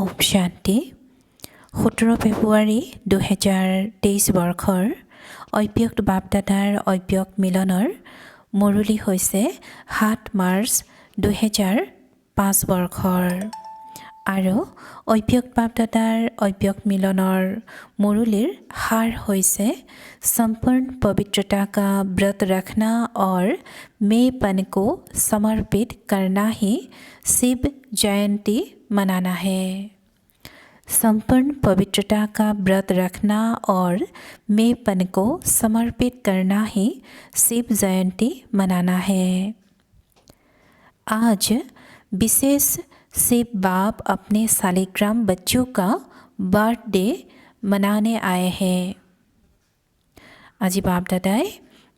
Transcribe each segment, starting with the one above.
ओम शांति 17 ফেব্ৰুৱাৰী 2023 বৰ্ষৰ অভ্যক্ত বাপদাদাৰ অভ্যক্ত মিলনৰ মুৰলী হৈছে 7 মাৰ্চ 2005 বৰ্ষৰ আৰু অভ্যক্ত বাপদাদাৰ অভ্যক্ত মিলনৰ মুৰলীৰ সাৰ হৈছে संपूर्ण पवित्रता का व्रत रखना और मेपन को समर्पित करना ही शिव जयंती मनाना है। संपूर्ण पवित्रता का व्रत रखना और मेपन को समर्पित करना ही शिव जयंती मनाना है। आज विशेष शिव बाप अपने शालिग्राम बच्चों का बर्थडे मनाने आए हैं। আজি বাপ দাদাই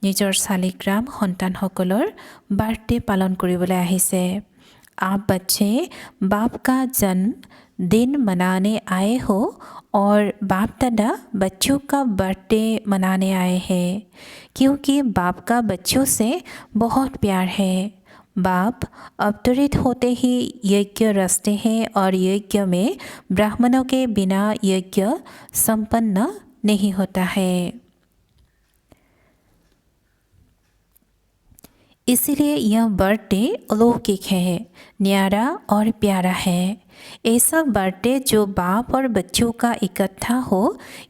নিজৰ শালিগ্ৰাম সন্তানসকলৰ বাৰ্থডে পালন কৰিবলৈ আহিছে। आप बच्चे बाप का जन्म दिन मनाने आए हो और बाप दादा बच्चों का बर्थडे मनाने आए हैं क्योंकि बाप का बच्चों से बहुत प्यार है। बाप अवतरित होते ही यज्ञ रचते हैं और यज्ञ में ब्राह्मणों के बिना यज्ञ संपन्न नहीं होता है। इसलिए यह बर्थडे अलौकिक है, न्यारा और प्यारा है। ऐसा बर्थडे जो बाप और बच्चों का इकट्ठा हो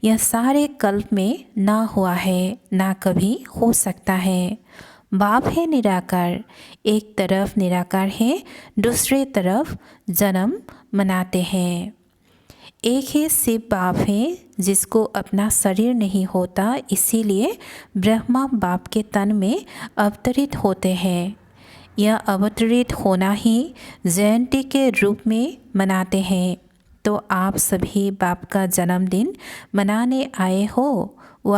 यह सारे कल्प में ना हुआ है, ना कभी हो सकता है। बाप है निराकार, एक तरफ निराकार है, दूसरे तरफ जन्म मनाते हैं। एक ही शिव बाप है जिसको अपना शरीर नहीं होता, इसीलिए ब्रह्मा बाप के तन में अवतरित होते हैं। यह अवतरित होना ही जयंती के रूप में मनाते हैं। तो आप सभी बाप का जन्मदिन मनाने आए हो व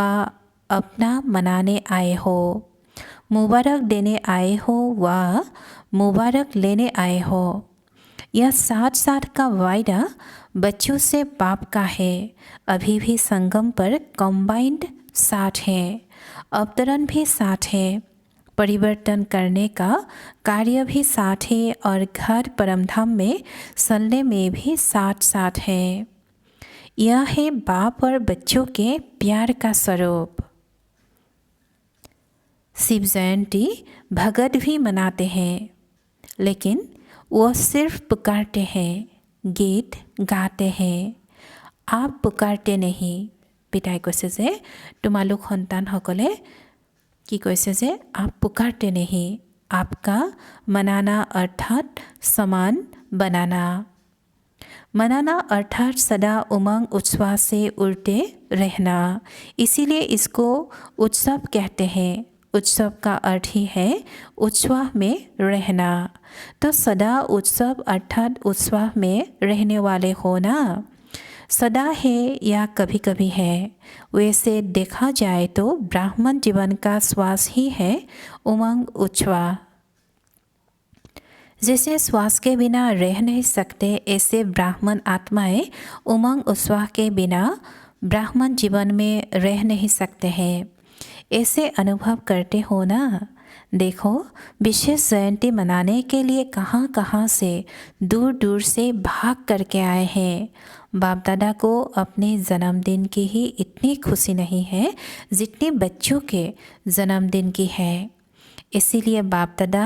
अपना मनाने आए हो, मुबारक देने आए हो व मुबारक लेने आए हो। यह 60 का वायदा बच्चों से बाप का है। अभी भी संगम पर कंबाइंड 60 है, अवतरण भी 60 है, परिवर्तन करने का कार्य भी 60 है और घर परमधाम में चलने में भी 60 है। यह है बाप और बच्चों के प्यार का स्वरूप। शिव जयंती भगत भी मनाते हैं, लेकिन वो सिर्फ पुकारते हैं, गीत गाते हैं। आप पुकारते नहीं। পিতাই কৈছে যে তোমালোক সন্তানসকলে কি কৈছে যে आप पुकारते नहीं, आपका मनाना अर्थात समान बनाना। मनाना अर्थात सदा उमंग उत्साह से उड़ते रहना, इसीलिए इसको उत्सव कहते हैं। उत्सव का अर्थ ही है उत्साह में रहना। तो सदा उत्सव अर्थात उत्साह में रहने वाले होना सदा है या कभी कभी है। वैसे देखा जाए तो ब्राह्मण जीवन का श्वास ही है उमंग उत्साह। जैसे श्वास के बिना रह नहीं सकते, ऐसे ब्राह्मण आत्माएं उमंग उत्साह के बिना ब्राह्मण जीवन में रह नहीं सकते हैं। ऐसे अनुभव करते हो ना। देखो विशेष जयंती मनाने के लिए कहाँ कहाँ से दूर दूर से भाग करके आए हैं। बाप दादा को अपने जन्मदिन की ही इतनी खुशी नहीं है जितनी बच्चों के जन्मदिन की है। इसीलिए बाप दादा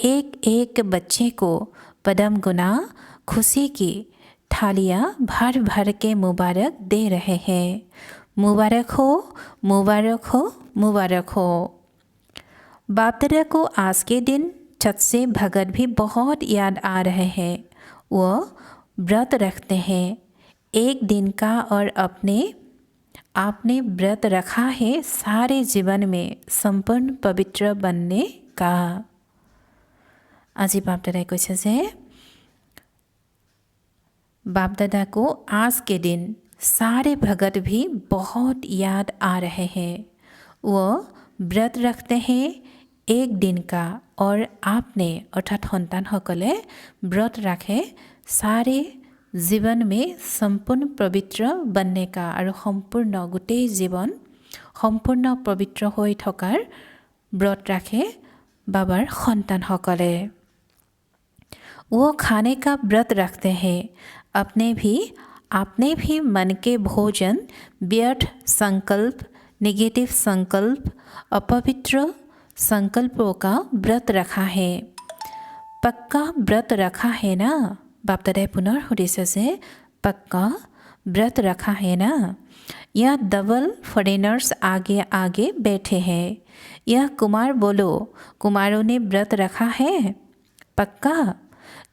एक एक बच्चे को पदम गुना खुशी की थालियाँ भर भर के मुबारक दे रहे हैं। मुबारक हो, मुबारक हो, मुबारक हो। बाप दादा को आज के दिन छत से भगत भी बहुत याद आ रहे हैं। वो व्रत रखते हैं एक दिन का और आपने व्रत रखा है सारे जीवन में संपूर्ण पवित्र बनने का। আজি बाप दादा কৈছে যে बाप दादा को आज के दिन सारे भगत भी बहुत याद आ रहे हैं। वो व्रत रखते हैं एक दिन का और आपने अर्थात सन्तानসকলে व्रत राखे सारे जीवन में संपूर्ण पवित्र बनने का और सम्पूर्ण गोटे जीवन सम्पूर्ण पवित्र হৈ থকাৰ व्रत राखे बाबार सन्तानসকলে। वो खाने का व्रत रखते हैं। आपने भी मन के भोजन, व्यर्थ संकल्प, नेगेटिव संकल्प, अपवित्र संकल्पों का व्रत रखा है। पक्का व्रत रखा है ना? बाप दादा의 पुनर्हुदिसे से पक्का व्रत रखा है ना? यह डबल फॉरेनर्स आगे आगे बैठे हैं। यह कुमार बोलो, कुमारों ने व्रत रखा है? पक्का,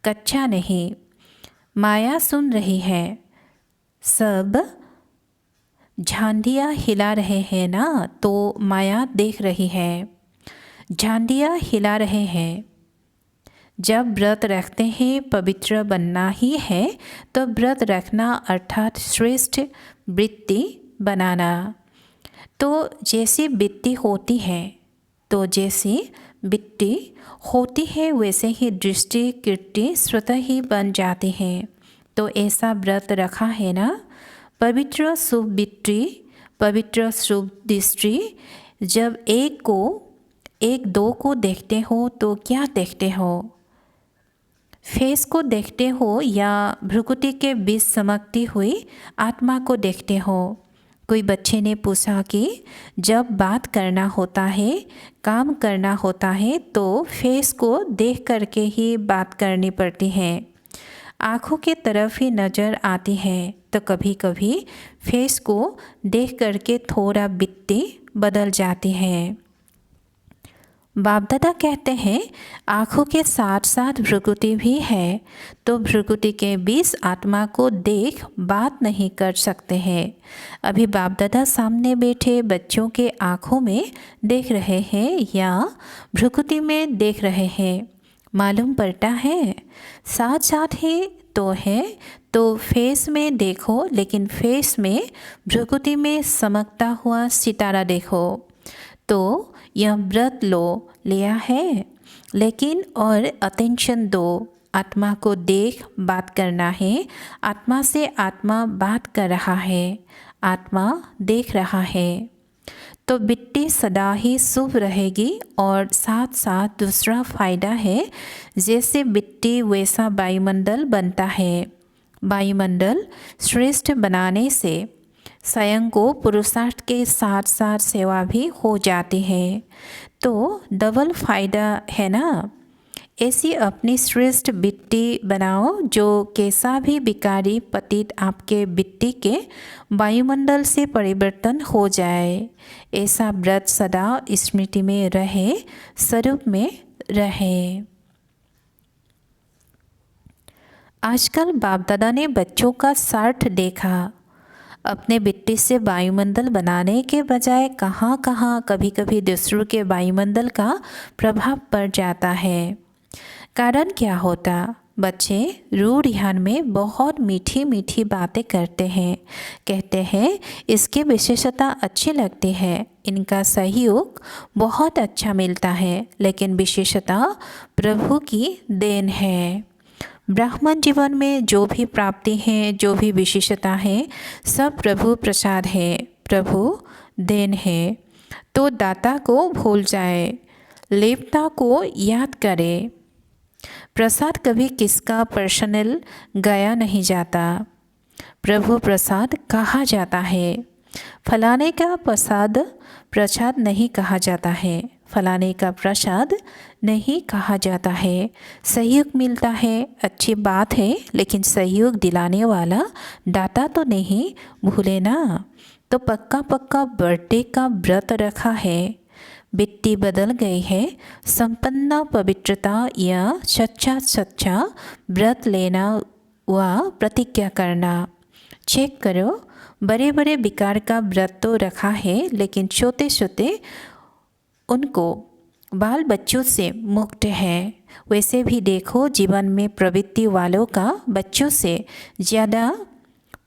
कच्चा नहीं। माया सुन रही है, सब झांडियाँ हिला रहे हैं ना, तो माया देख रही है। झांडियाँ हिला रहे हैं। जब व्रत रखते हैं पवित्र बनना ही है, तो व्रत रखना अर्थात श्रेष्ठ वृत्ति बनाना। तो जैसी वृत्ति होती है वैसे ही दृष्टि कीर्ति स्वतः ही बन जाती है। तो ऐसा व्रत रखा है ना? पवित्र शुभ वृत्ति, पवित्र शुभ दृष्टि। जब एक दो को देखते हो तो क्या देखते हो? फेस को देखते हो या भ्रुकुटी के बीच चमकती हुई आत्मा को देखते हो? कोई बच्चे ने पूछा कि जब बात करना होता है, काम करना होता है, तो फेस को देख करके ही बात करनी पड़ती है, आँखों के तरफ ही नज़र आती है। तो कभी कभी फेस को देख करके थोड़ा वृत्ति बदल जाती है। बाप दादा कहते हैं आँखों के साथ साथ भ्रुकुटी भी है, तो भ्रुकुटी के बीच आत्मा को देख बात नहीं कर सकते हैं। अभी बाप दादा सामने बैठे बच्चों के आँखों में देख रहे हैं या भ्रुकुटी में देख रहे हैं, मालूम पड़ता है। साथ साथ ही तो है, तो फेस में देखो, लेकिन फेस में भ्रुकुटी में चमकता हुआ सितारा देखो। तो यह व्रत लिया है, लेकिन और अटेंशन दो। आत्मा को देख बात करना है। आत्मा से आत्मा बात कर रहा है, आत्मा देख रहा है। तो वृत्ति सदा ही शुभ रहेगी। और साथ साथ दूसरा फायदा है, जैसे वृत्ति वैसा वायुमंडल बनता है। वायुमंडल श्रेष्ठ बनाने से स्वयं को पुरुषार्थ के साथ साथ सेवा भी हो जाती है। तो डबल फायदा है ना? ऐसी अपनी श्रेष्ठ वृत्ति बनाओ जो कैसा भी विकारी पतित आपके वृत्ति के वायुमंडल से परिवर्तन हो जाए। ऐसा व्रत सदा स्मृति में रहे, स्वरूप में रहे। आजकल बाप दादा ने बच्चों का स्वार्थ देखा। अपने वृत्ति से वायुमंडल बनाने के बजाय कहाँ कहाँ कभी कभी दूसरों के वायुमंडल का प्रभाव पड़ जाता है। कारण क्या होता? बच्चे रूढ़ ध्यान में बहुत मीठी मीठी बातें करते हैं, कहते हैं इसकी विशेषता अच्छी लगती है, इनका सहयोग बहुत अच्छा मिलता है, लेकिन विशेषता प्रभु की देन है। ब्राह्मण जीवन में जो भी प्राप्ति है, जो भी विशेषता है, सब प्रभु प्रसाद है, प्रभु देन है। तो दाता को भूल जाए, लेवता को याद करे। प्रसाद कभी किसका पर्सनल गाया नहीं जाता, प्रभु प्रसाद कहा जाता है। फलाने का प्रसाद नहीं कहा जाता है, फलाने का प्रसाद नहीं कहा जाता है। सहयोग मिलता है, अच्छी बात है, लेकिन सहयोग दिलाने वाला दाता तो नहीं भूले ना। तो पक्का बर्थडे का व्रत रखा है, वृत्ति बदल गई है। संपन्न पवित्रता या सच्चा व्रत लेना व प्रतिज्ञा करना। चेक करो, बड़े बड़े विकार का व्रत तो रखा है, लेकिन छोटे छोटे उनको बाल बच्चों से मुक्त है। वैसे भी देखो, जीवन में प्रवृत्ति वालों का बच्चों से ज़्यादा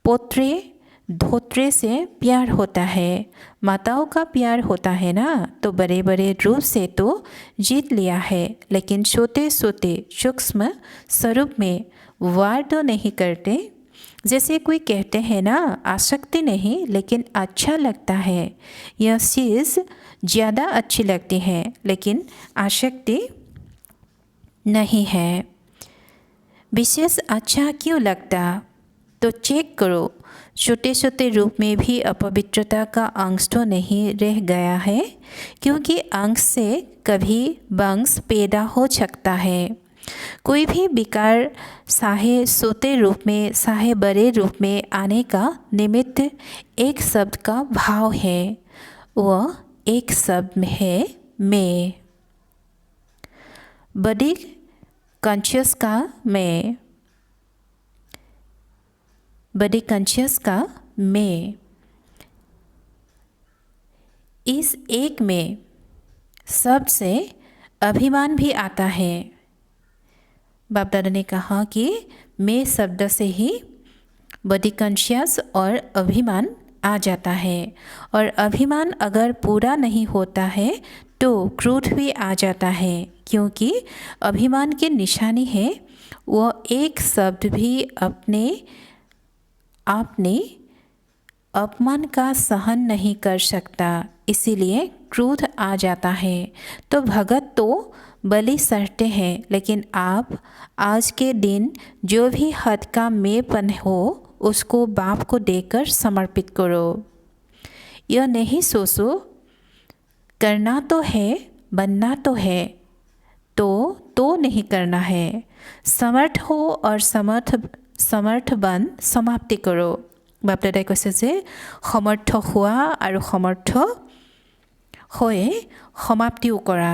पोत्रे धोत्रे से प्यार होता है, माताओं का प्यार होता है ना। तो बड़े बड़े रूप से तो जीत लिया है, लेकिन छोटे छोटे सूक्ष्म स्वरूप में वार तो नहीं करते। जैसे कोई कहते हैं ना, आसक्ति नहीं, लेकिन अच्छा लगता है। यह चीज़ ज़्यादा अच्छी लगती है, लेकिन आसक्ति नहीं है। विशेष अच्छा क्यों लगता? तो चेक करो, छोटे छोटे रूप में भी अपवित्रता का अंश तो नहीं रह गया है, क्योंकि अंश से कभी वंश पैदा हो सकता है। कोई भी विकार चाहे छोटे रूप में चाहे बड़े रूप में आने का निमित्त एक शब्द का भाव है, वह एक शब्द है मैं। बॉडी कॉन्शियस का मैं, बॉडी कॉन्शियस का मैं। इस एक में शब्द से अभिमान भी आता है। बाप दादा ने कहा कि मैं शब्द से ही बॉडी कॉन्शियस और अभिमान आ जाता है, और अभिमान अगर पूरा नहीं होता है तो क्रोध भी आ जाता है, क्योंकि अभिमान की निशानी है वह एक शब्द भी अपने अपमान का सहन नहीं कर सकता, इसीलिए क्रोध आ जाता है। तो भगत तो बलि चढ़ते हैं, लेकिन आप आज के दिन जो भी हद का मेपन हो उसको बाप को देकर समर्पित करो। यह नहीं सोचो करना तो है, बनना तो है, तो नहीं करना है। समर्थ हो और समर्थ बन समाप्ति करो। बाप दादाই কৈছে যে সমৰ্থ হোৱা আৰু সমৰ্থ হৈ समाप्तिও কৰা।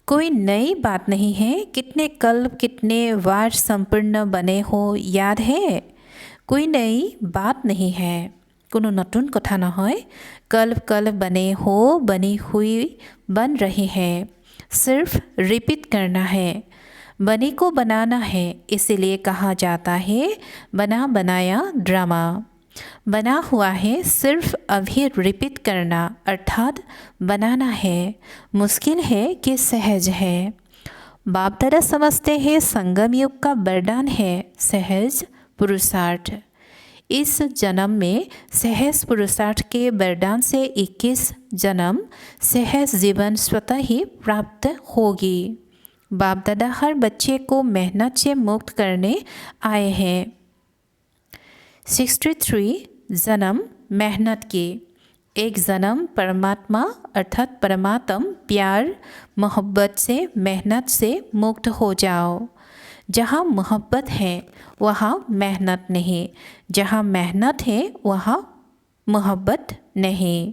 कोई नई बात नहीं है, कितने कल्प कितने वार संपूर्ण बने हो याद है? कोई नई बात नहीं है, कोनो नतुन कथा নহয়। कल्प कल्प बने हो, बनी हुई बन रही है, सिर्फ रिपीट करना है। बनी को बनाना है, इसीलिए कहा जाता है बना बनाया ड्रामा। बना हुआ है, सिर्फ अभी रिपीट करना अर्थात बनाना है। मुश्किल है कि सहज है। बाप दादा समझते हैं संगम युग का वरदान है सहज पुरुषार्थ। इस जन्म में सहज पुरुषार्थ के वरदान से 21 जन्म सहज जीवन स्वतः ही प्राप्त होगी। बाप दादा हर बच्चे को मेहनत से मुक्त करने आए हैं। 63 जन्म मेहनत की, एक जन्म परमात्मा अर्थात परमात्म प्यार मोहब्बत से मेहनत से मुक्त हो जाओ। जहाँ मोहब्बत है वहाँ मेहनत नहीं, जहाँ मेहनत है वहाँ मोहब्बत नहीं।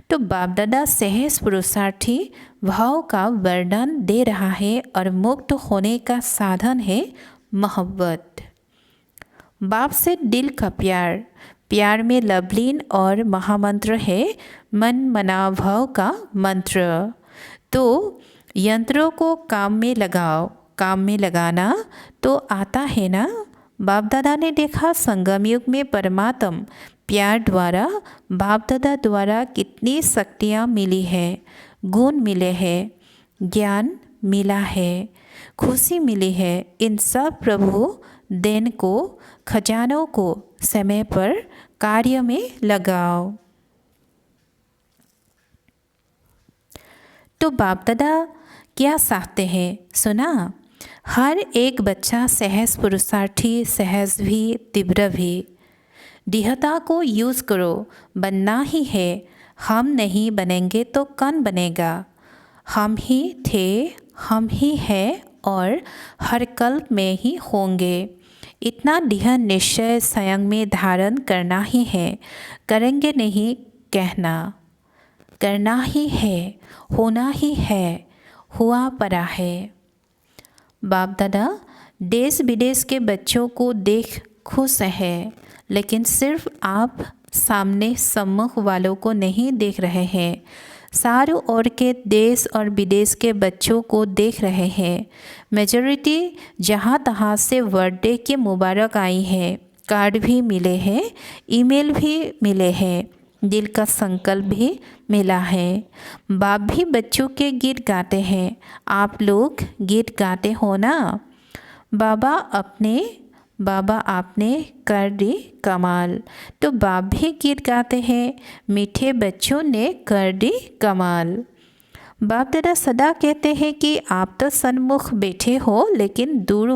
तो बाप दादा सहज पुरुषार्थी भाव का वरदान दे रहा है और मुक्त होने का साधन है मोहब्बत। बाप से दिल का प्यार, प्यार में लवलीन और महामंत्र है मन मना भाव का मंत्र। तो यंत्रों को काम में लगाओ, काम में लगाना तो आता है ना। बाप दादा ने देखा संगम युग में परमात्म प्यार द्वारा बाप दादा द्वारा कितनी शक्तियाँ मिली है, गुण मिले हैं, ज्ञान मिला है, खुशी मिली है। इन सब प्रभु देन को खजानों को समय पर कार्य में लगाओ। तो बाप दादा क्या चाहते हैं सुना? हर एक बच्चा सहज पुरुषार्थी, सहज भी तीव्र भी। दृढ़ता को यूज़ करो, बनना ही है। हम नहीं बनेंगे तो कौन बनेगा? हम ही थे, हम ही हैं और हर कल्प में ही होंगे। इतना दृढ़ निश्चय स्वयं में धारण करना ही है, करेंगे नहीं कहना। करना ही है, होना ही है, हुआ पड़ा है। बाप दादा देश विदेश के बच्चों को देख खुश है, लेकिन सिर्फ आप सामने सम्मुख वालों को नहीं देख रहे हैं, चारों ओर के देश और विदेश के बच्चों को देख रहे हैं। मेजॉरिटी जहाँ तहाँ से बर्थडे के मुबारक आई है, कार्ड भी मिले हैं, ईमेल भी मिले हैं, दिल का संकल्प भी मिला है। बाप भी बच्चों के गीत गाते हैं, आप लोग गीत गाते हो ना? बाबा आपने कर दी कमाल। तो बाप भी गीत गाते हैं, मीठे बच्चों ने कर दी कमाल। बाप दादा सदा कहते हैं कि आप तो सन्मुख बैठे हो, लेकिन दूर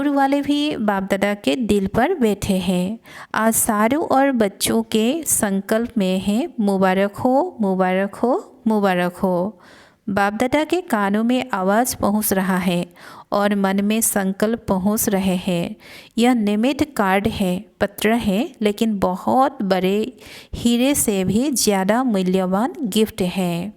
वाले भी बाप दादा के दिल पर बैठे हैं। आज सारों और बच्चों के संकल्प में है मुबारक हो, मुबारक हो, मुबारक हो। बाप दादा के कानों में आवाज़ पहुंच रहा है और मन में संकल्प पहुंच रहे हैं। यह निमित्त कार्ड है, पत्र है, लेकिन बहुत बड़े हीरे से भी ज़्यादा मूल्यवान गिफ्ट है।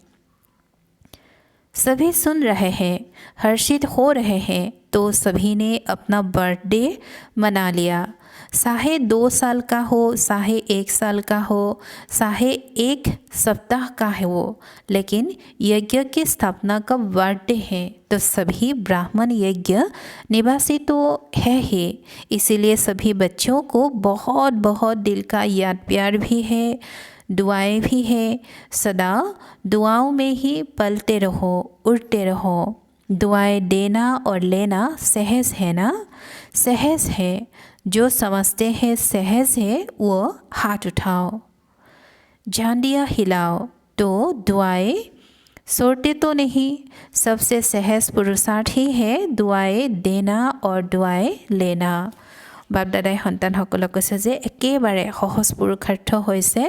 सभी सुन रहे हैं, हर्षित हो रहे हैं, तो सभी ने अपना बर्थडे मना लिया। चाहे 2 साल का हो, चाहे 1 साल का हो, चाहे 1 सप्ताह का हो, लेकिन यज्ञ की स्थापना का बर्थडे है तो सभी ब्राह्मण यज्ञ निवासी तो है ही। इसीलिए सभी बच्चों को बहुत बहुत दिल का याद प्यार भी है, दुआएं भी है। सदा दुआओं में ही पलते रहो, उड़ते रहो। दुआएं देना और लेना सहज है ना? सहज है। जो समझते हैं सहज है वो हाथ उठाओ, झांडिया हिलाओ। तो दुआएं सोते तो नहीं, सबसे सहज पुरुषार्थ ही है दुआएं देना और दुआएं लेना। बाप दादाई सन्तानসকলক কৈছে যে একেবাৰে সহজ পুৰুষাৰ্থ হৈছে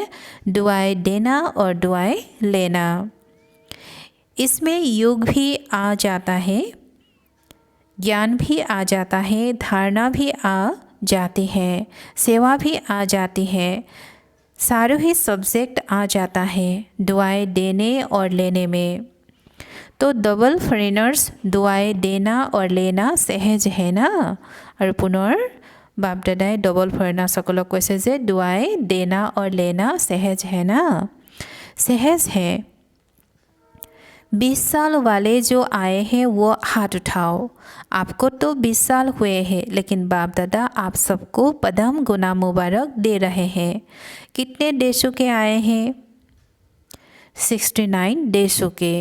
दुआएं देना और दुआएं लेना। इसमें योग भी आ जाता है, ज्ञान भी आ जाता है, धारणा भी आ जाती है, सेवा भी आ जाती है, सारों ही सब्जेक्ट आ जाता है दुआएं देने और लेने में। तो डबल फॉरेनर्स दुआएं देना और लेना सहज है ना? और पुनर बाप दादाई डबल फॉरेनार्सসকলক কৈছে যে दुआएं देना और लेना सहज है ना? सहज है। 20 साल वाले जो आए हैं वो हाथ उठाओ। आपको तो 20 साल हुए हैं, लेकिन बाप दादा आप सबको पदम गुना मुबारक दे रहे हैं। कितने देशों के आए हैं? 69 देशों के।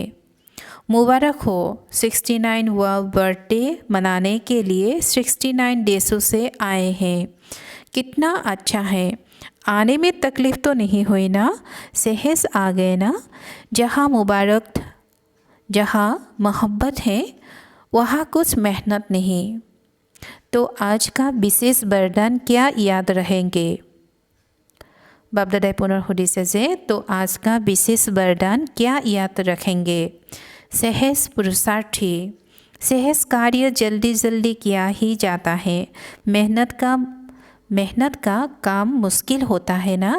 मुबारक हो। 69 वर्ल्ड बर्थडे मनाने के लिए 69 देशों से आए हैं। कितना अच्छा है। आने में तकलीफ़ तो नहीं हुई ना? सहज आ गए ना? जहाँ मुबारक, जहाँ मोहब्बत है वहाँ कुछ मेहनत नहीं। तो आज का विशेष वरदान क्या याद रहेंगे? बाप दादाई पुनः सुधिसे जे तो आज का विशेष वरदान क्या याद रखेंगे? सहज पुरुषार्थी। सहज कार्य जल्दी जल्दी किया ही जाता है। मेहनत का काम मुश्किल होता है ना,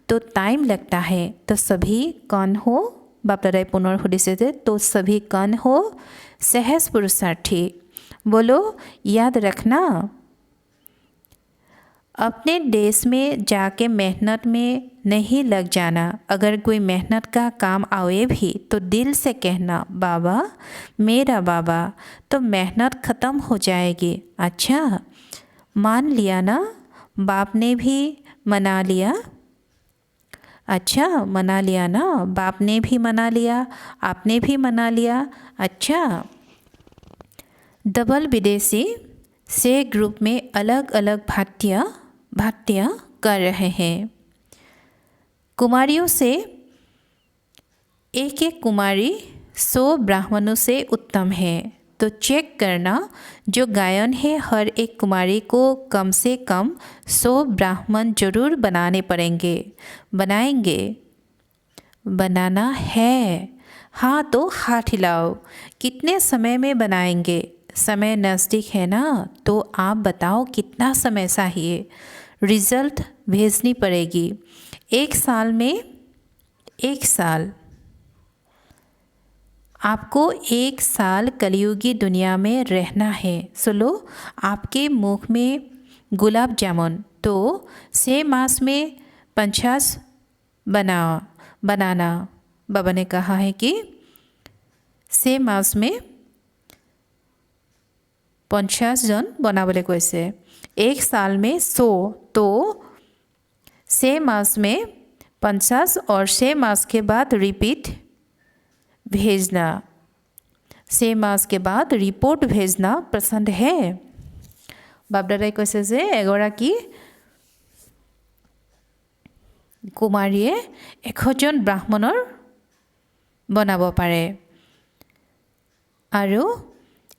तो टाइम लगता है। तो सभी कौन हो? बाप दादाई पुनः सुधिसे जे तो सभी कौन हो? सहज पुरुषार्थी। बोलो, याद रखना। अपने देश में जाके मेहनत में नहीं लग जाना। अगर कोई मेहनत का काम आए भी तो दिल से कहना बाबा, मेरा बाबा, तो मेहनत ख़त्म हो जाएगी। अच्छा, मान लिया ना? बाप ने भी मना लिया। अच्छा, मना लिया ना? बाप ने भी मना लिया, आपने भी मना लिया। अच्छा। डबल विदेशी से ग्रुप में अलग अलग भातियाँ कर रहे हैं। कुमारियों से एक एक कुमारी 100 ब्राह्मणों से उत्तम है। तो चेक करना, जो गायन है हर एक कुमारी को कम से कम 100 ब्राह्मण जरूर बनाने पड़ेंगे। बनाएंगे? बनाना है। हाँ तो हाथ हिलाओ। कितने समय में बनाएंगे? समय नज़दीक है ना, तो आप बताओ कितना समय चाहिए? रिज़ल्ट भेजनी पड़ेगी। 1 साल में 1 साल। आपको 1 साल कलियुगी दुनिया में रहना है। सुनो, आपके मुख में गुलाब जामुन तो 6 मास में 50 बनाना। बाबा ने कहा है कि 6 मास में 50 जन बनाबले कैसे। 1 साल में 100, तो 6 मास में 50 और 6 मास के बाद रिपीट भेजना। 6 मास के बाद रिपोर्ट भेजना पसंद है? बाप दादाई कैसे जे एगराकी कुमारीये 100 জন ব্ৰাহ্মণৰ বনাব পাৰে আৰু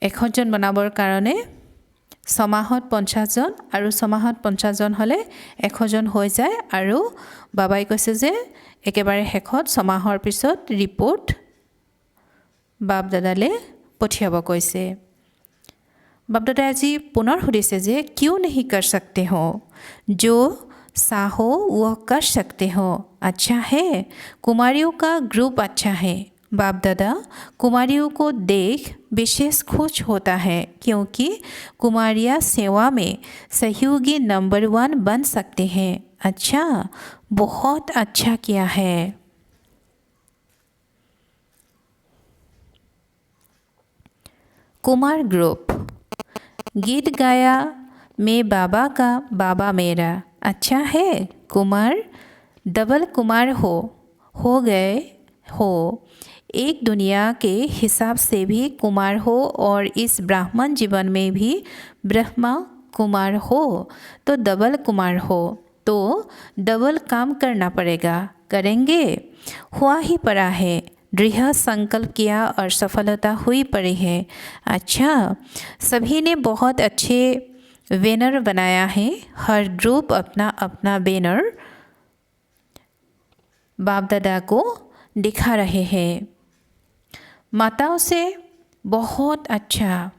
100 জন বনাবৰ কাৰণে 6 মাহত 50 জন আৰু 6 মাহত 50 জন হ'লে 100 জন হৈ যায় আৰু বাবাই কৈছে যে একেবাৰে শেষত 6 মাহৰ পিছত ৰিপৰ্ট বাপ দাদালে পঠিয়াব কৈছে बाप दादा जी पुनः सुधिसे जे क्यों नहीं कर सकते हो जो चाहो वह कर सकते हो अच्छा है कुमारियों का ग्रुप अच्छा है बाप दादा कुमारियों को देख विशेष खुश होता है क्योंकि कुमारियाँ सेवा में सहयोगी नंबर 1 बन सकते हैं अच्छा बहुत अच्छा किया है कुमार ग्रुप गीत गाया मैं बाबा का बाबा मेरा अच्छा है कुमार डबल कुमार हो गए हो एक दुनिया के हिसाब से भी कुमार हो और इस ब्राह्मण जीवन में भी ब्रह्मा कुमार हो तो डबल कुमार हो तो डबल काम करना पड़ेगा करेंगे हुआ ही पड़ा है दृढ़ संकल्प किया और सफलता हुई पड़ी है अच्छा सभी ने बहुत अच्छे बैनर बनाया है हर ग्रुप अपना अपना बैनर बाप दादा को दिखा रहे हैं माताओं से बहुत अच्छा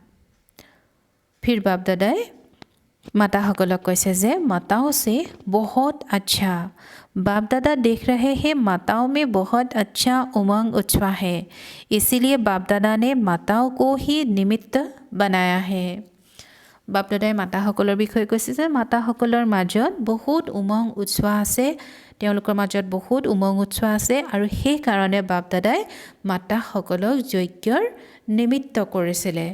फिर बाप दादाए माताসকলক কৈছে যে माताओं से बहुत अच्छा बाप दादा देख रहे हैं माताओं में बहुत अच्छा उमंग उत्साह है इसीलिए बाप दादा ने माताओं को ही निमित्त बनाया है बाप दादाई माताসকলৰ বিষয়ে কৈছে যে মাতাসকলৰ মাজত বহুত উমং উৎসাহ আছে তেওঁলোকৰ মাজত বহুত উমং উৎসাহ আছে আৰু সেই কাৰণে বাপ দাদাই মাতাসকলক যজ্ঞৰ নিমিত্ত কৰিছিলে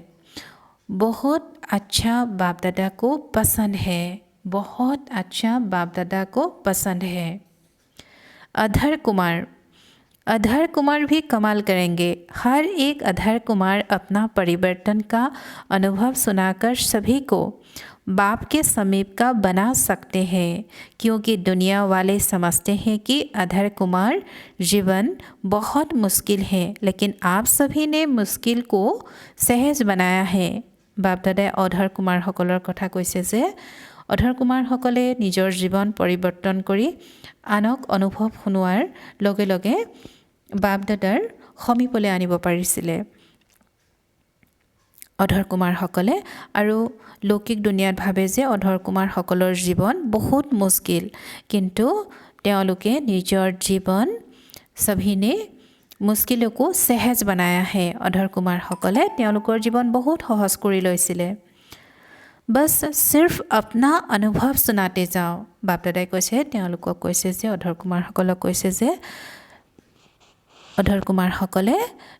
बहुत अच्छा बाप दादा को पसंद है बहुत अच्छा बाप दादा को पसंद है अधर कुमार भी कमाल करेंगे हर एक अधर कुमार अपना परिवर्तन का अनुभव सुनाकर सभी को बाप के समीप का बना सकते हैं क्योंकि दुनिया वाले समझते हैं कि अधर कुमार जीवन बहुत मुश्किल है लेकिन आप सभी ने मुश्किल को सहज बनाया है बाप दादाई अधर कुमारসকলৰ কথা কৈছে যে अधर कुमारসকলে নিজৰ জীৱন পৰিৱৰ্তন কৰি আনক অনুভৱ শুনোৱাৰ লগে লগে বাপ দাদাৰ সমীপলৈ আনিব পাৰিছিলে अधर कुमारসকলে আৰু লৌকিক দুনিয়াত ভাবে যে अधर कुमारসকলৰ জীৱন বহুত মুশকিল কিন্তু তেওঁলোকে নিজৰ জীৱন सभी मुश्किलों को सहज बनाया है अधर कुमारসকলে তেওঁলোকৰ জীৱন बहुत सहज কৰি লৈছিলে बस सिर्फ अपना अनुभव सुनाते जाओ बाप दादाई কৈছে তেওঁলোকক কৈছে যে अधर कुमारসকলক কৈছে যে अधर कुमारসকলে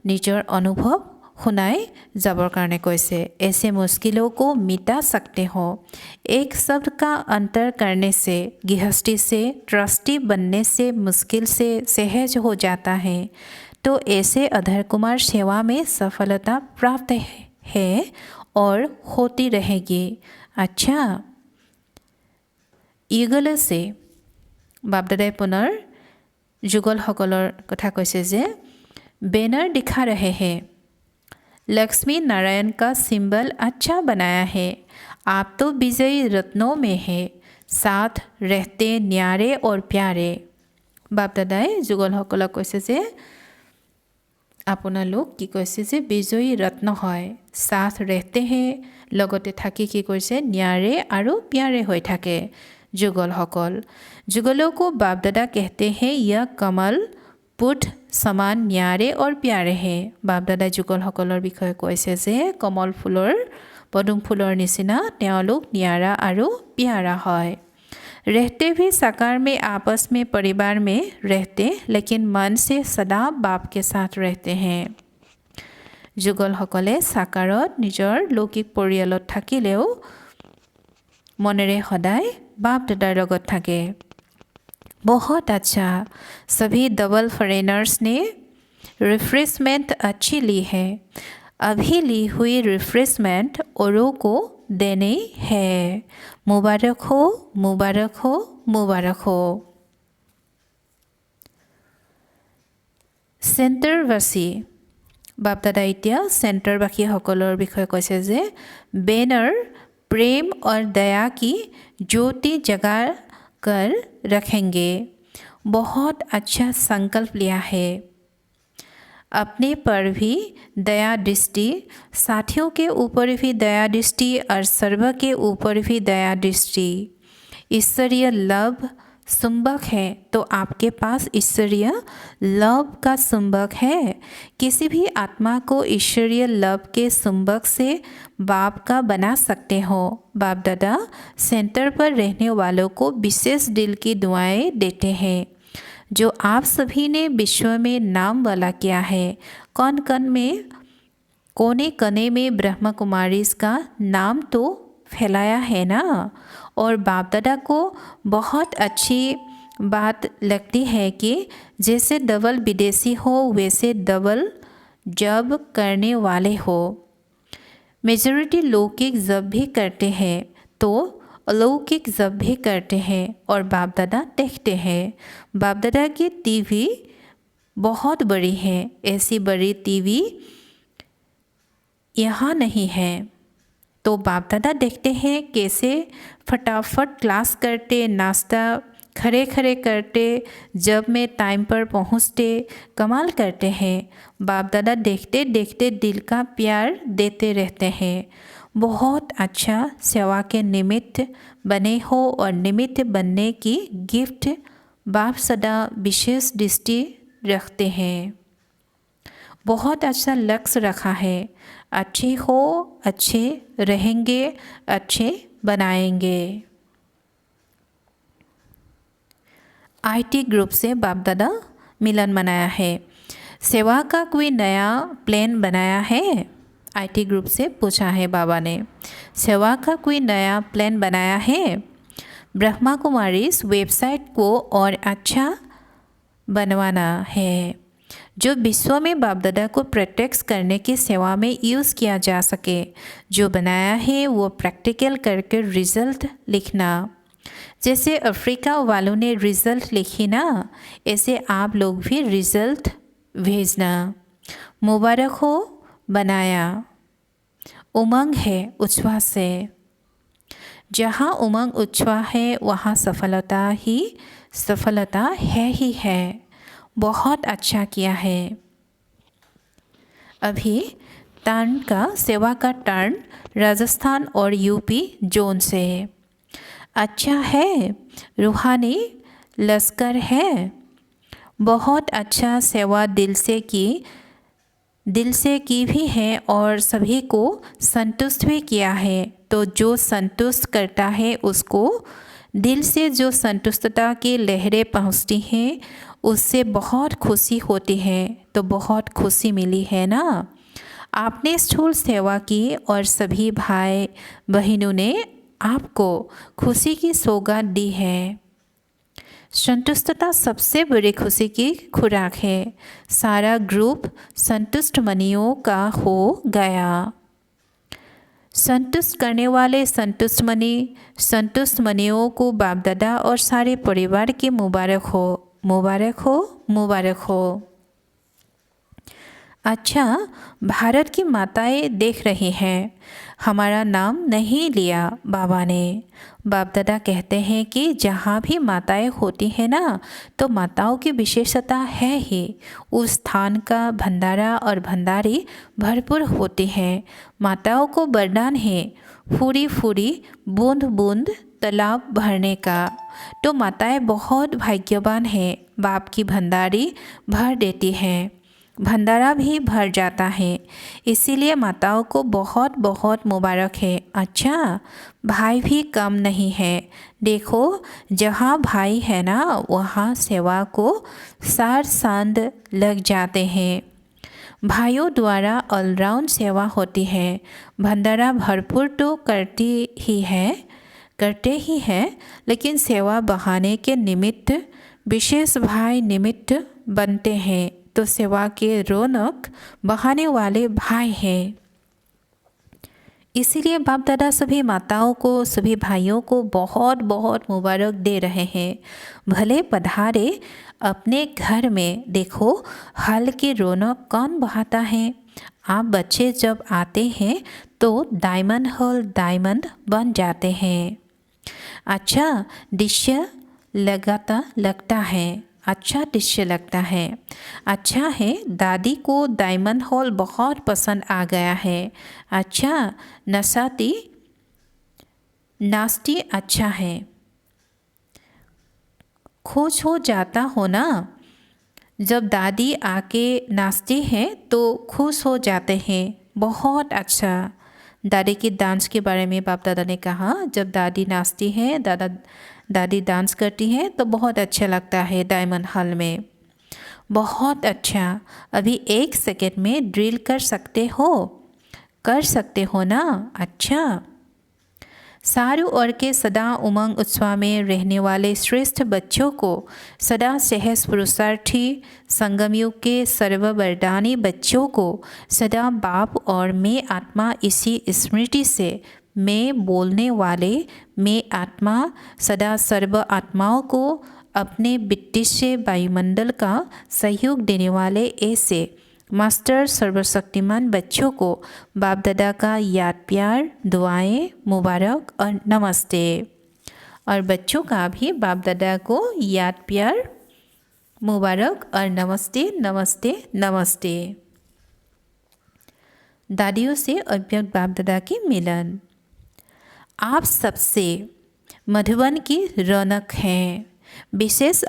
নিজৰ অনুভৱ শুনাই যাবৰ কাৰণে কৈছে ऐसे मुश्किलों को मिटा सकते हो एक शब्द का अंतर करने से गृहस्थी से ट्रस्टी बनने से मुश्किल से सहज हो जाता है तो ऐसे अधर कुमार सेवा में सफलता प्राप्त है और होती रहेगी अच्छा युगल से बाप दादाई पुनर जुगलসকলৰ কথা কৈছে যে बैनर दिखा रहे हैं लक्ष्मी नारायण का सिंबल अच्छा बनाया है आप तो विजयी रत्नों में है साथ रहते न्यारे और प्यारे बाप दादाई जुगलসকলক কৈছে যে আপোনালোক কি কৈছে যে বিজয়ী ৰত্ন হয় साथ रहते हैं লগতে থাকি কি কৈছে न्यारे আৰু प्यारे হৈ থাকে जुगलों को बाप दादा कहते हैं यह कमल पुट समान न्यारे और प्यारे हैं बाप दादा जुगलসকলৰ বিষয়ে কৈছে যে কমল ফুলৰ পদুম ফুলৰ নিচিনা তেওঁলোক न्यारा আৰু प्यारा হয় रहते भी साकार में आपस में परिवार में रहते लेकिन मन से सदा बाप के साथ रहते हैं जुगलসকলে साकारत নিজৰ লৌকিক পৰিয়ালত থাকিলেও মনেৰে সদায় बाप दादार লগত থাকে बहुत अच्छा सभी डबल फॉरेनर्स ने रिफ्रेशमेंट अच्छी ली है अभी ली हुई रिफ्रेशमेंट औरों को देनी है मुबारक हो मुबारक हो मुबारक हो চেণ্টাৰবাসী বাপ দাদা এতিয়া চেণ্টাৰবাসীসকলৰ বিষয়ে কৈছে যে বেনাৰ प्रेम और दया की ज्योति जगा कर रखेंगे। बहुत अच्छा संकल्प लिया है। अपने पर भी दया दृष्टि, साथियों के ऊपर भी दया दृष्टि और सर्व के ऊपर भी दया दृष्टि। ईश्वरीय लव चुंबक है, तो आपके पास ईश्वरीय लव का चुंबक है। किसी भी आत्मा को ईश्वरीय लव के चुंबक से बाप का बना सकते हो। बाप दादा सेंटर पर रहने वालों को विशेष दिल की दुआएं देते हैं, जो आप सभी ने विश्व में नाम वाला किया है। कोने कने में ब्रह्म कुमारी का नाम तो फैलाया है ना। और बाप दादा को बहुत अच्छी बात लगती है कि जैसे डबल विदेशी हो वैसे डबल जब करने वाले हो। मेजॉरिटी लौकिक जब भी करते हैं तो अलौकिक जब भी करते हैं और बाप दादा देखते हैं। बाप दादा की टीवी बहुत बड़ी है, ऐसी बड़ी टीवी यहाँ नहीं है। तो बाप दादा देखते हैं कैसे फटाफट क्लास करते, नाश्ता खड़े खड़े करते, जब में टाइम पर पहुँचते, कमाल करते हैं। बाप दादा देखते देखते दिल का प्यार देते रहते हैं। बहुत अच्छा सेवा के निमित्त बने हो और निमित्त बनने की गिफ्ट बाप सदा विशेष दृष्टि रखते हैं। बहुत अच्छा लक्ष्य रखा है। अच्छे हो, अच्छे रहेंगे, अच्छे बनाएंगे। आईटी ग्रुप से बाप दादा मिलन मनाया है। सेवा का कोई नया प्लान बनाया है? आईटी ग्रुप से पूछा है बाबा ने। सेवा का कोई नया प्लान बनाया है? ब्रह्मा कुमारी इस वेबसाइट को और अच्छा बनवाना है, जो विश्व में बाप दादा को प्रत्यक्ष करने की सेवा में यूज़ किया जा सके। जो बनाया है वो प्रैक्टिकल करके रिज़ल्ट लिखना। जैसे अफ्रीका वालों ने रिज़ल्ट लिखी ना, ऐसे आप लोग भी रिज़ल्ट भेजना। मुबारक हो बनाया। उमंग है उच्छ्वास से। जहाँ उमंग उच्छ्वास है वहाँ सफलता है ही है। बहुत अच्छा किया है। अभी टर्न का सेवा का टर्न राजस्थान और यूपी जोन से। अच्छा है, रूहानी लश्कर है। बहुत अच्छा सेवा दिल से की भी है और सभी को संतुष्ट भी किया है। तो जो संतुष्ट करता है उसको दिल से जो संतुष्टता की लहरें पहुँचती हैं उससे बहुत खुशी होती है। तो बहुत खुशी मिली है ना। आपने स्थूल सेवा की और सभी भाई बहनों ने आपको खुशी की सौगात दी है। संतुष्टता सबसे बड़ी खुशी की खुराक है। सारा ग्रुप संतुष्ट मनियों का हो गया। संतुष्ट करने वाले संतुष्ट मनियों को बाप दादा और सारे परिवार की मुबारक हो, मुबारक हो, मुबारक हो। अच्छा, भारत की माताएं देख रही हैं। हमारा नाम नहीं लिया बाबा ने। बाप दादा कहते हैं कि जहाँ भी माताएं होती हैं ना, तो माताओं की विशेषता है ही। उस स्थान का भंडारा और भंडारी भरपूर होते हैं। माताओं को वरदान है फूरी फूरी बूंद बूंद तालाब भरने का। तो माताएं बहुत भाग्यवान हैं। बाप की भंडारी भर देती हैं, भंडारा भी भर जाता है। इसीलिए माताओं को बहुत बहुत मुबारक है। अच्छा, भाई भी कम नहीं है। देखो, जहाँ भाई है ना वहाँ सेवा को सार सांद लग जाते हैं। भाइयों द्वारा ऑलराउंड सेवा होती है। भंडारा भरपूर तो करते ही हैं, लेकिन सेवा बढ़ाने के निमित्त विशेष भाई निमित्त बनते हैं। तो सेवा के रौनक बढ़ाने वाले भाई हैं। इसीलिए बाप दादा सभी माताओं को, सभी भाइयों को बहुत बहुत मुबारक दे रहे हैं। भले पधारे अपने घर में। देखो हल की रौनक कौन बढ़ाता है। आप बच्चे जब आते हैं तो डायमंड हॉल डायमंड बन जाते हैं। अच्छा दृश्य लगता है। अच्छा दृश्य लगता है। अच्छा है, दादी को डायमंड हॉल बहुत पसंद आ गया है। अच्छा नाश्ती अच्छा है। खुश हो जाता हो ना, जब दादी आके नाचती हैं तो खुश हो जाते हैं। बहुत अच्छा। दादी की डांस के बारे में बाप दादा ने कहा, जब दादी नाचती हैं, दादी डांस करती हैं तो बहुत अच्छा लगता है डायमंड हॉल में। बहुत अच्छा। अभी 1 सेकेंड में ड्रिल कर सकते हो ना। अच्छा। सारू और के सदा उमंग उत्साह में रहने वाले श्रेष्ठ बच्चों को, सदा सहस पुरुषार्थी संगम युग के सर्ववरदानी बच्चों को, सदा बाप और मैं आत्मा इसी स्मृति से, मैं बोलने वाले मैं आत्मा, सदा सर्व आत्माओं को अपने वित्तीय वायुमंडल का सहयोग देने वाले ऐसे मास्टर सर्वशक्तिमान बच्चों को बाप दादा का याद प्यार, दुआएं, मुबारक और नमस्ते। और बच्चों का भी बाप दादा को याद प्यार, मुबारक और नमस्ते नमस्ते नमस्ते। दादियों से अव्यक्त बाप दादा की मिलन। आप सबसे मधुबन की रौनक हैं। विशेष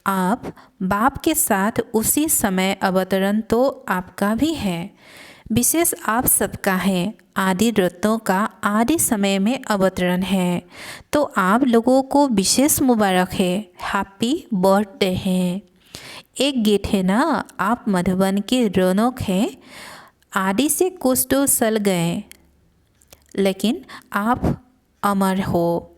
आप बाप के साथ उसी समय अवतरण तो आपका भी है। विशेष आप सबका है। आदि रत्नों का आदि समय में अवतरण है। तो आप लोगों को विशेष मुबारक है। हैप्पी बर्थडे है। एक गीत है ना, आप मधुबन की रौनक हैं। आदि से कुछ तो सल गए, लेकिन आप अमर हो।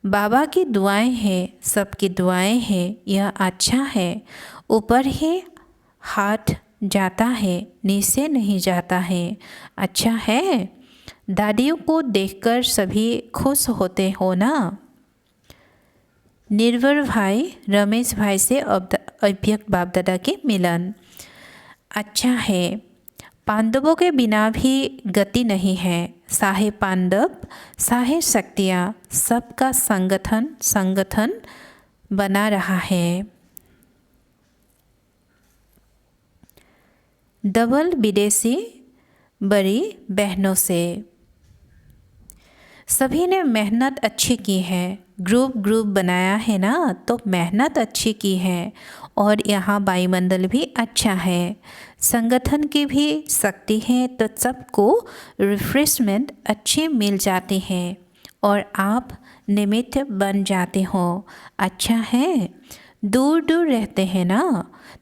बाबा की दुआएं हैं, सबकी दुआएं हैं। यह अच्छा है। ऊपर ही हाथ जाता है, नीचे नहीं जाता है। अच्छा है। दादियों को देखकर सभी खुश होते हो ना। निर्भर भाई रमेश भाई से अव्यक्त बाप दादा के मिलन। अच्छा है। पांडवों के बिना भी गति नहीं है। साहे पांडव, साहे शक्तियाँ, सबका संगठन बना रहा है। डबल विदेशी बड़ी बहनों से सभी ने मेहनत अच्छी की है। ग्रुप बनाया है ना, तो मेहनत अच्छी की है। और यहाँ वायुमंडल भी अच्छा है। संगठन की भी शक्ति है, तो सबको रिफ्रेशमेंट अच्छे मिल जाते हैं और आप निमित्त बन जाते हो। अच्छा है। दूर दूर रहते हैं ना,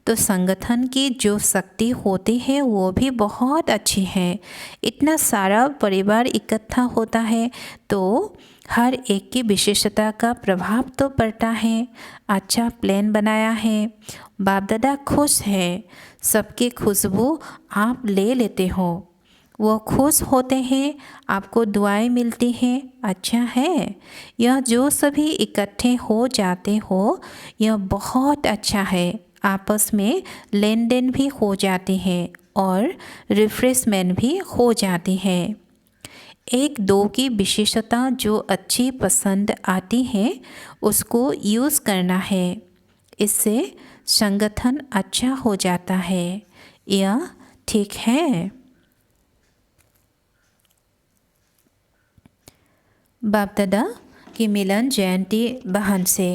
तो संगठन की जो शक्ति होती है वो भी बहुत अच्छी है। इतना सारा परिवार इकट्ठा होता है तो हर एक की विशेषता का प्रभाव तो पड़ता है। अच्छा प्लान बनाया है। बाप दादा खुश है। सबकी खुशबू आप ले लेते हो, वो खुश होते हैं, आपको दुआएं मिलती हैं। अच्छा है। यह जो सभी इकट्ठे हो जाते हो, यह बहुत अच्छा है। आपस में लेन देन भी हो जाती है और रिफ्रेशमेंट भी हो जाती है। एक दो की विशेषता जो अच्छी पसंद आती है उसको यूज़ करना है। इससे संगठन अच्छा हो जाता है। यह ठीक है। बाप दादा की मिलन जयंती बहन से।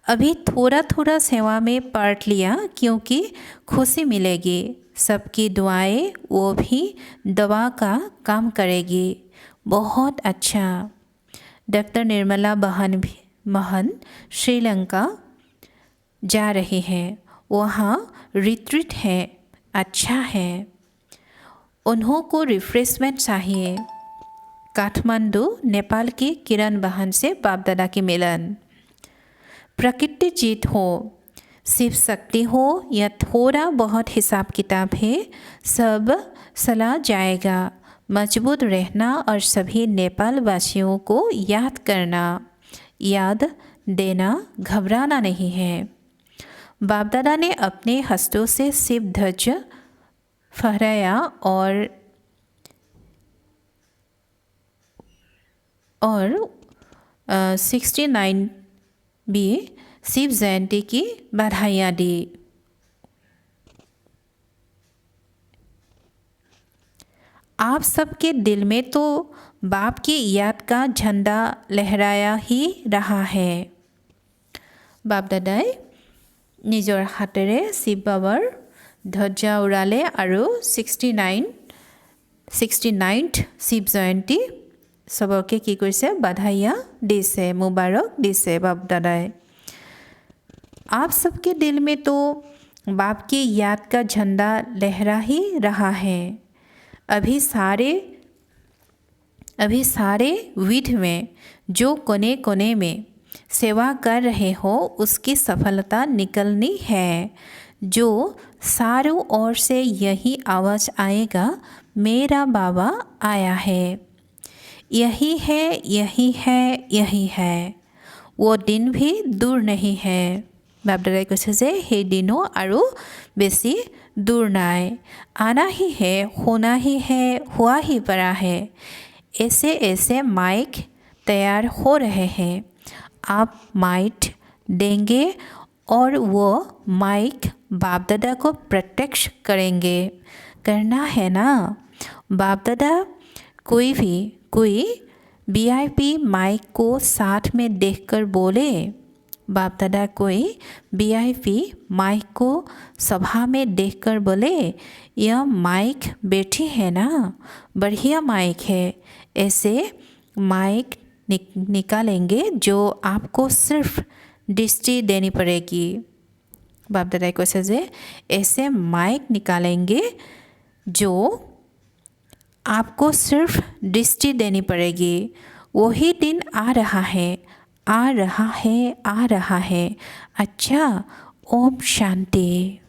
अभी थोड़ा थोड़ा सेवा में पार्ट लिया क्योंकि खुशी मिलेगी। सबकी दुआएं वो भी दवा का काम करेगी। बहुत अच्छा। डॉक्टर निर्मला बहन श्रीलंका जा रही है। वहाँ रिट्रीट है। अच्छा है। उन्हों को रिफ्रेशमेंट चाहिए। काठमांडू नेपाल की किरण बहन से बाप दादा की मिलन। प्रकृति जीत हो, शिव शक्ति हो या थोड़ा बहुत हिसाब किताब है, सब सला जाएगा। मजबूत रहना और सभी नेपाल वासियों को याद करना, याद देना, घबराना नहीं है। बाप दादा ने अपने हस्तों से शिव ध्वज फहराया और 69 भी शिव जयंती की बधाइयाँ दी। आप सबके दिल में तो बाप की याद का झंडा लहराया ही रहा है। बाप दादाई निजर हातेरे शिव बाबार ध्वजा उड़ाले और 69th शिव जयंती सबके की करिसे बधाइयाँ दिसे, मुबारक दिसे बाप दादाई। आप सबके दिल में तो बाप की याद का झंडा लहरा ही रहा है। अभी सारे विध में जो कोने कोने में सेवा कर रहे हो उसकी सफलता निकलनी है। जो चारों ओर से यही आवाज़ आएगा, मेरा बाबा आया है, यही है, यही है, यही है। वो दिन भी दूर नहीं है। बाप दादाई কৈছে যে সেই দিনো আৰু बेसी दूर नाय, आना ही है, होना ही है, हुआ ही पड़ा है। ऐसे माइक तैयार हो रहे हैं। आप माइक देंगे और वो माइक बाप दादा को प्रत्यक्ष करेंगे। करना है ना बाप दादा। कोई VIP माइक को साथ में देखकर बोले, बाप दादा कोई VIP माइक को सभा में देखकर बोले, यह माइक बैठी है ना, बढ़िया माइक है। ऐसे माइक निकालेंगे जो आपको सिर्फ दृष्टि देनी पड़ेगी। बाप दादाई কৈছে যে ऐसे माइक निकालेंगे जो आपको सिर्फ दृष्टि देनी पड़ेगी। वही दिन आ रहा है, आ रहा है, आ रहा है। अच्छा, ओम शांति।